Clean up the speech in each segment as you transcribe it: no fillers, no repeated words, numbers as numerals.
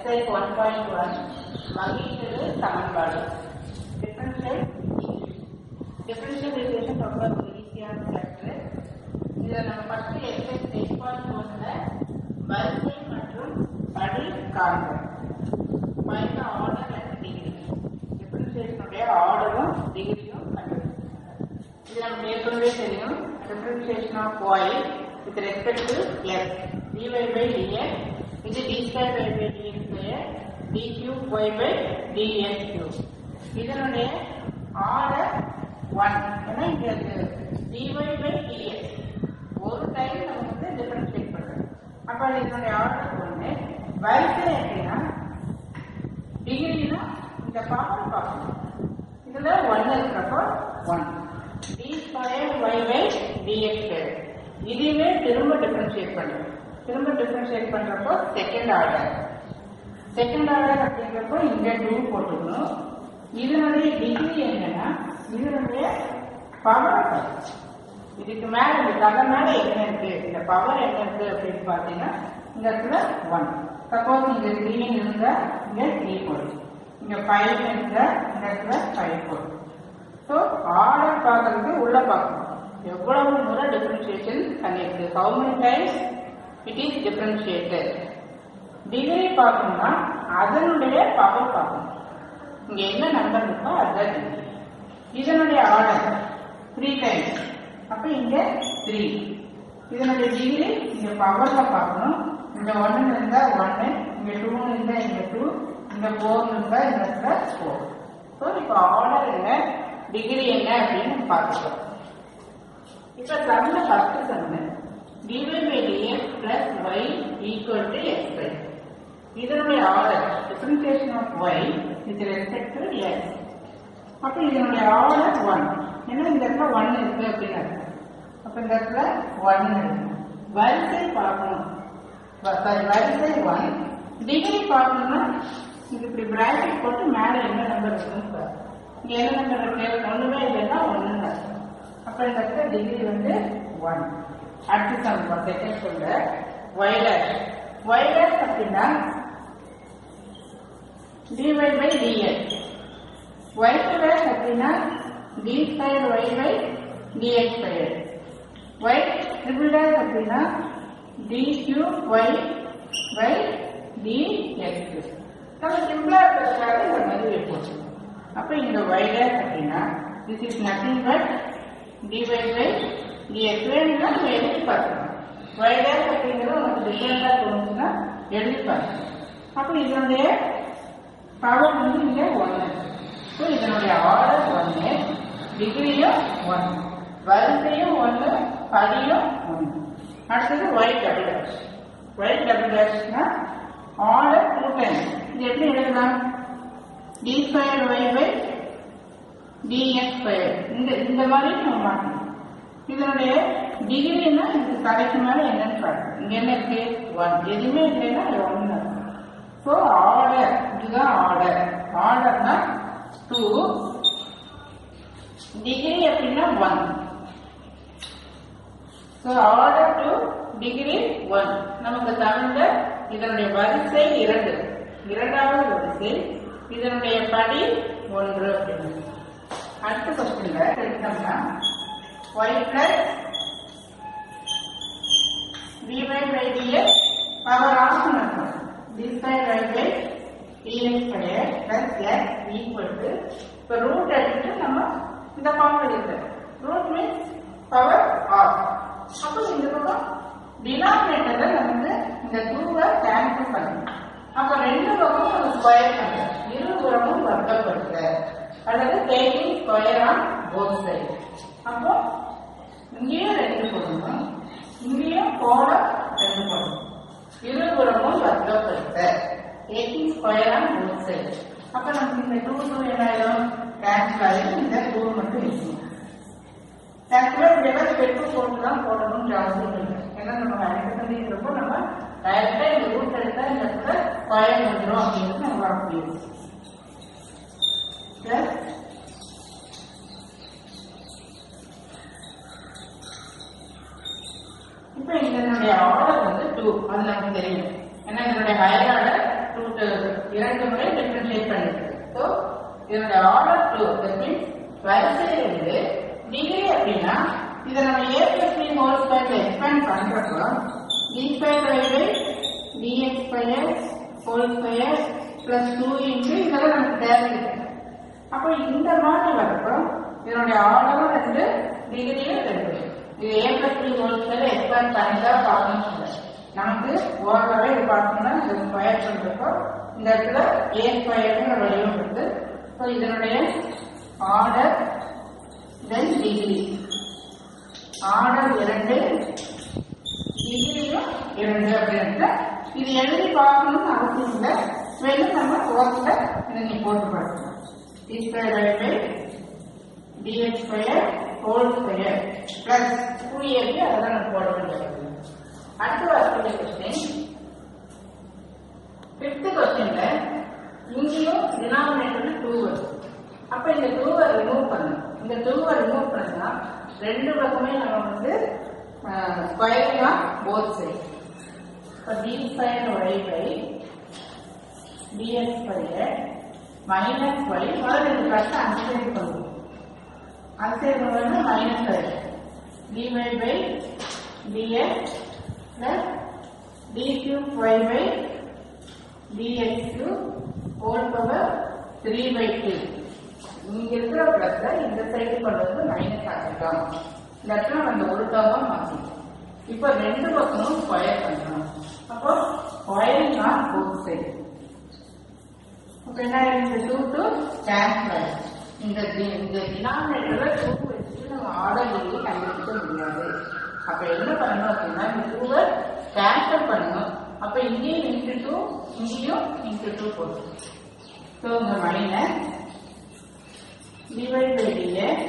exercise 1.1 வகைக்கெழு சமன்பாடு differential equation ரொம்ப ஈஸியான சாப்டர். இதை நம்ம ஃபர்ஸ்ட் எக்ஸசைஸ் 8.1ல வரிசை மற்றும் படி காண்க. Find the order and degree. டிஃபரன்ஷியேஷனுடைய ஆர்டரும் டிகிரியும் கண்டுபிடிக்கணும். இது நமக்கு ஏற்கனவே தெரியும். Differentiation of y with respect to x dy by dx இது d square y by dx square d cube y by dx cube. இதனுடைய ஆர்டர் 1 ஏன்னா இங்க dy by dx ஒரு டைம் நம்ம வந்து டிஃபரன்ஷியேட் பண்றோம். அப்ப இதனுடைய ஆர்டர் 1. வரிசை எப்படின்னா டிகிரினா இந்த பவர் பார்க்கணும். இதுல 1 இருக்கிறப்போ 1 d square y by dx square இதுவே திரும்ப டிஃபரன்ஷியேட் பண்ணுறோம். திரும்ப டிஃபரன்ஷியேட் பண்றப்போ செகண்ட் ஆர்டர் அப்படிங்கிறப்போ இங்க 2 போட்டுக்கணும். இதனுடைய டிகிரி என்னன்னா இதனுடைய பவர். இதுக்கு மேல இந்த தலை மேல என்ன இருக்கு, இந்த பவர் என்ன இருக்கு அப்படின்னு பாத்தீங்கன்னா இந்த இடத்துல 1. சப்போஸ் இங்க 3 இருந்தா இங்க 3 போடும், இங்க 5 இருந்தா இந்த இடத்துல 5 போடும். ஸோ ஆர்டர் பார்க்கறது உள்ள பார்க்கணும். எவ்வளவு முறை டிஃபரன்ஷியேஷன் பண்ணிருக்கு, how many times it is differentiated. Degree பார்க்கணும்னா அதனுடைய பவர் பார்க்கணும். இங்க என்ன நம்பர் இருக்கோ அதுதான் டிகிரி. இதனுடைய ஆர்டர் 3 times, அப்ப இங்க 3. இதனுடைய டிகிரி இங்க பவர்ல பார்க்கணும். இங்க 1 இருந்தா 1, இங்க 2 இருந்தா இங்க 2, இங்க 4 இருந்தா இந்த இடத்துல 4. ஸோ இப்போ ஆர்டர் என்ன, டிகிரி என்ன அப்படின்னு பார்த்துக்கலாம். இப்ப சம்ல first sum dy by dx plus y equal to x. இதனுடைய order differentiation of y with respect to x. அப்ப இதனுடைய ஆர்டர் 1 ஏன்னா இந்த இடத்துல 1 இருக்கு அப்படின்னு. அப்ப இந்த இடத்துல 1 இருக்கு. வரிசை பார்க்கணும். வரிசை 1. டிகிரி பார்க்கணும்னா இது இப்படி பிராக்கெட் போட்டு மேல என்ன நம்பர் இருக்குன்னு பாரு. இங்க என்ன நம்பர் இருக்கு, ஒண்ணுமே இல்லைன்னா 1. அப்ப இந்த இடத்துல டிகிரி வந்து 1. அடுத்த சம் செகண்ட் சொல்ல y dash அப்படின்னா dy by dx. y dash அப்படின்னா d square y by dx square. y triple dash அப்படின்னா d cube y by dx. நம்ம சிம்பிளா இருக்கிறதுக்காக இந்த மாதிரி வைப்போம். அப்ப இந்த y dash அப்படின்னா this is nothing but dy by dx. வேணும்னா நம்ம எழுதி பார்க்கணும். y dash அப்படிங்கிறது உங்களுக்கு டிஃபரெண்டா தோணுச்சுன்னா எழுதி பார்க்கணும். அப்ப இதனுடைய பவர் வந்து இங்க 1. ஸோ இதனுடைய ஆர்டர் 1, டிகிரியும் 1, வரிசையும் 1, படியும் 1. அடுத்தது y double dash. y double dashனா ஆர்டர் 2 times. இது எப்படி எழுதலாம், d square y by dx square. இந்த மாதிரி நம்ம மாற்றணும். இதனுடைய டிகிரினா இதுக்கு கடைக்கு மேல என்னன்னு பார்க்கணும். இங்க என்ன இருக்கு 1, எதுவுமே இல்லைன்னா 1. ஸோ ஆர்டர் இதுதான் ஆர்டர்னா 2, டிகிரி அப்படின்னா 1. So order 2, degree 1. நமக்கு தமிழ்ல இதனுடைய வரிசை 2, இரண்டாவது வரிசை. இதனுடைய படி 1 அப்படின்னு. அடுத்த கொஸ்டின்ல எடுத்தோம்னா y plus dy by dx power of நடக்கும். d square y by dx square plus x equal to இப்போ ரூட் எடுத்து நம்ம இந்த ஃபார்ம் எடுக்கிறோம். Root means power of. அப்போ இந்த பக்கம் டினாமினேட்டர்ல நமக்கு இந்த 2வை கேன்சல் பண்ணணும். அப்ப ரெண்டு பக்கம் நம்ம ஸ்கொயர் பண்ணலாம். இருபுறமும் வர்க்கப்படுத்த அல்லது taking square on both side. அப்போ இங்கேயும் 2 போடணும், இங்கேயும் போட 2 போடணும். இருபுறமும் வர்க்கப்படுத்த taking square on both side. அப்ப நமக்கு இந்த 2 என்ன ஆயிடும், கேன்சல் ஆயிடும். இந்த 2 மட்டும் இருக்கும். ஆக்சுவலாக இதெல்லாம் பெட்ரோல் போட்டுதான் போடணும்னு அவசியம் இல்லை. ஏன்னா நம்ம அடிக்கிறப்போ நம்ம டைரக்டா இந்த ரூட் எடுத்தா இந்த இடத்துல ஸ்கொயர் வந்துடும் அப்படிங்கிறது நம்ம வர முடியும். இப்ப இதனுடைய ஆர்டர் வந்து 2, அது நமக்கு தெரியும். ஏன்னா இதனுடைய ஹையர் ஆர்டர் 2 2 முறை டிஃபரன்ஷியேட் பண்ணிருக்கு. ஸோ இதனுடைய ஆர்டர் 2 தட் மீன்ஸ் வரிசையிலிருந்து டிகிரி அப்படின்னா இதை நம்ம a plus b ஹோல் ஸ்கொயர்ல எக்ஸ்பேண்ட் பண்றப்போ d square by dx square whole square plus 2 into இதெல்லாம் நமக்கு தேவையில்லை. அப்போ இந்த மாதிரி வரப்போ இதனுடைய ஆர்டரும் 2 டிகிரியும் 2. இது a plus b whole square expand பண்ணிட்டா பார்க்கணும். நமக்கு ஓரளவு இது பார்த்தோம்னா இந்த ஸ்கொயர் பண்றப்போ இந்த இடத்துல a ஸ்கொயர்ங்கிற வடிவம் இருக்கு. ஸோ இதனுடைய ஆர்டர் தென் டிகிரி ஆர்டர் 2 டிகிரியும் 2 அப்படின்னு இது எழுதி பார்க்கணும்னு அவசியம் இல்லை. மேலும் நம்ம ஓரத்துல இதை நீ போட்டு பார்க்கணும். d square by dx square whole square plus 2ab அதெல்லாம் நம்ம போட வேண்டியது. அடுத்து வரக்கூடிய கொஸ்டின் 5th கொஸ்டின்ல இங்கேயும் டினாமினேட்டர்ல 2 வருது. அப்ப இந்த 2 ரிமூவ் பண்ணணும். இந்த 2 ரிமூவ் பண்ணா 2 பக்கமே நம்ம வந்து ஸ்கொயர் தான் போத் சைடு. இப்போ d square y by dx square minus y முதல்ல இந்த கஷ்டம் அந்த சைடு பண்ணுவோம். அந்த சைடு வந்து minus y dy by dx plus d cube y by dx cube whole power 3/2. இங்க இருக்கிற பிளஸ் இந்த சைடு கொண்டு வந்து மைனஸ் ஆகிட்டோம். இந்த இடத்துல அந்த ஒரு டேர்மா மாற்றிட்டோம். இப்போ 2 பக்கமும் ஸ்கொயர் பண்ணணும். அப்போ ஸ்கொயரிங் ஆன் போத் சைடு. அப்போ என்ன இந்த 2 கேன்சல். இந்த டினாமினேட்டர்ல 2 வச்சுட்டு நம்ம ஆர்டர் எழுதி கண்டுபிடிக்க முடியாது. அப்ப என்ன பண்ணணும் அப்படின்னா இந்த 2 கேன்சல் பண்ணணும். அப்ப இங்கேயும் இன்டு 2 இங்கேயும் இன்டு 2 போடும். ஸோ இந்த minus dy by dx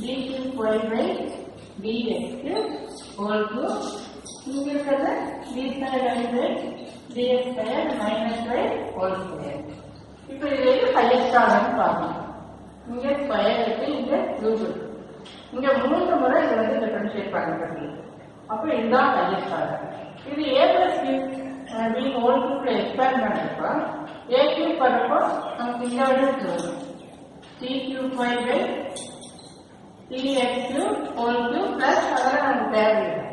d cube y by dx whole cube இங்க இருக்கிறது d square y by dx square minus y whole square. இப்போ இது ஹையஸ்ட் ஆர்டர்னு பார்க்கணும். இங்க ஸ்கொயர் இருக்கு, இங்க கியூப் இருக்கு. இங்க 3 முறை இது வந்து டிஃபரன்ஷியேட் பண்ணப்படுது. அப்போ இதுதான் ஹையஸ்ட் ஆர்டர். இது a plus b ஹோல் கியூப்ல எக்ஸ்பேண்ட் பண்றப்போ a கியூப் பண்ணப்போ நமக்கு இந்த வடிவத்தில் வரும். c cube y by cx cube whole cube plus அதெல்லாம் நமக்கு தேவையில்லை.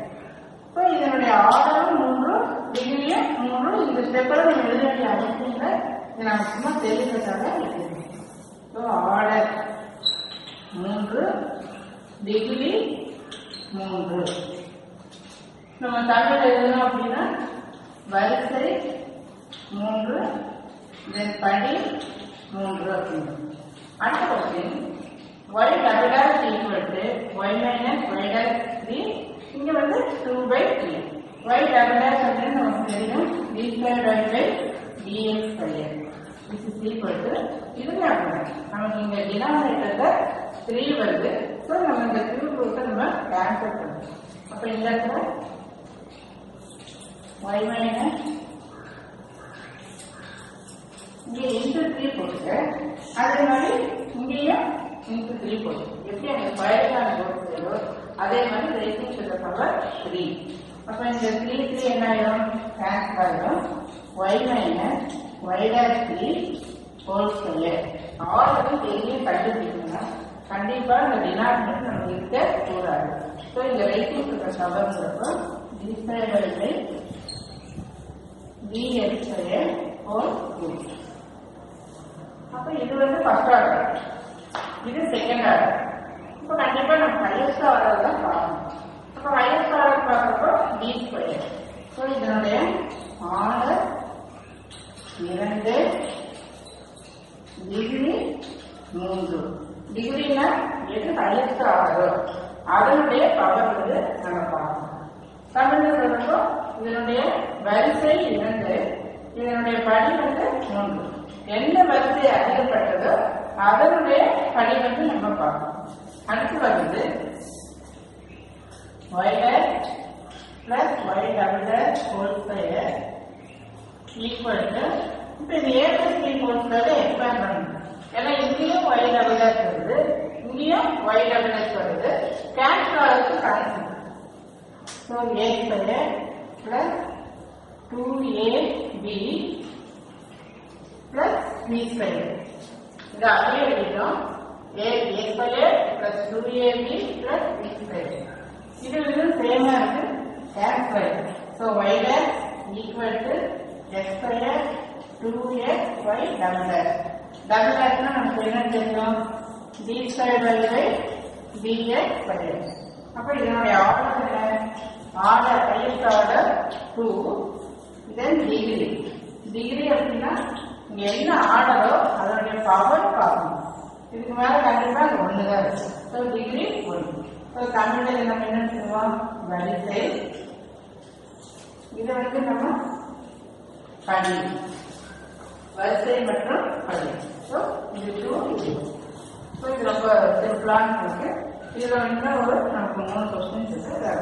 இப்போ இதனுடைய ஆர்டரும் 3 டிகிரியும் 3. இந்த ஸ்டெப்பை நம்ம எழுத வேண்டிய அவசியம் இல்லை. இது நம்ம சும்மா தெரிஞ்சதாக எழுதணும். So order 3 degree 3. நம்ம தமிழ் எழுதணும் அப்படின்னா வரிசை 3 தென் படி 3 அப்படின்னு. அடுத்த question y double dash equal to y minus y dash 3. இங்க வந்து 2/3. y double dash அப்படின்னு நமக்கு தெரியும் d square y by dx square. This is equal to இதுவே அப்படிதான். நமக்கு இங்க டினாமினேட்டர்ல 3 வருது. ஸோ நம்ம இந்த கியூப் ரூட்டை நம்ம கேன்சல் பண்ணணும். அப்ப இந்த இடத்துல y minus இங்க இன்டு 3 போட்டுக்க. அதே மாதிரி இங்கேயும் இன்டு 3 போட்டு எப்படி அந்த ஸ்கொயருக்கான போட்டு அதே மாதிரி ரேசிங் டு தி பவர் 3. அப்ப இந்த 3 என்ன ஆயிடும்? கேன்சல் ஆயிடும். y minus y dash 3 whole square. Already தெரியும் கண்டுபிடிக்கணும்னா கண்டிப்பா இந்த டினாமினேட்டர் நமக்கு இருக்க கூடாது. ஸோ இந்த ரேசிங் டு தி பவர்ங்கிறப்போ d square y by dx square whole cube. அப்ப இது வந்து ஃபர்ஸ்ட் ஆர்டர், இது செகண்ட் ஆர்டர். இப்போ கண்டிப்பா நம்ம ஹையஸ்ட் ஆர்டர் தான் பார்க்கணும். அப்போ ஹையஸ்ட் ஆர்டர் பார்க்கறப்போ d ஸ்கொயர். ஸோ இதனுடைய ஆர்டர் 2 டிகிரி 3. டிகிரினா எது ஹையஸ்ட் ஆர்டர் அதனுடைய பவர் வந்து நம்ம பார்க்கணும். தமிழ்ல சொல்றப்போ இதனுடைய வரிசை 2 இதனுடைய படி வந்து 3. எந்த வரிசை அதிகப்பட்டதோ அதனுடைய படி வந்து நம்ம பார்க்கணும். அடுத்து வருது y dash plus y double dash whole square equal to இப்போ இது a plus b whole square expand பண்ணணும். ஏன்னா இங்கேயும் y double dash வருது, இங்கேயும் y double dash வருது. கேன்சல் ஆகுது cancel. So a square plus 2ab b square. இது அப்படியே எழுதிடும் a square plus 2ab plus b square. இது சேமா இருக்கு x square. So y dash equal to x square 2x y double dash. Double dash னா நமக்கு என்ன தெரியும் d square by dx square. அப்ப இதனுடைய ஆர்டர் என்ன order highest order 2 then degree. Degree அப்படின்னா இங்க என்ன ஆர்டரோ அதனுடைய பவர் பார்க்கணும். இதுக்கு மேல கண்டிப்பா ஒன்று தான் இருக்கு. So degree 1. ஸோ தமிழ்ல நம்ம என்ன சொல்லுவோம் வரிசை. இதை நம்ம படி வரிசை மற்றும் படி. ஸோ இது 2 இது. ஸோ இது ரொம்ப சிம்பிளான இருக்கு. இதுல நமக்கு 3 கொஸ்டின்ஸ் இருக்கு.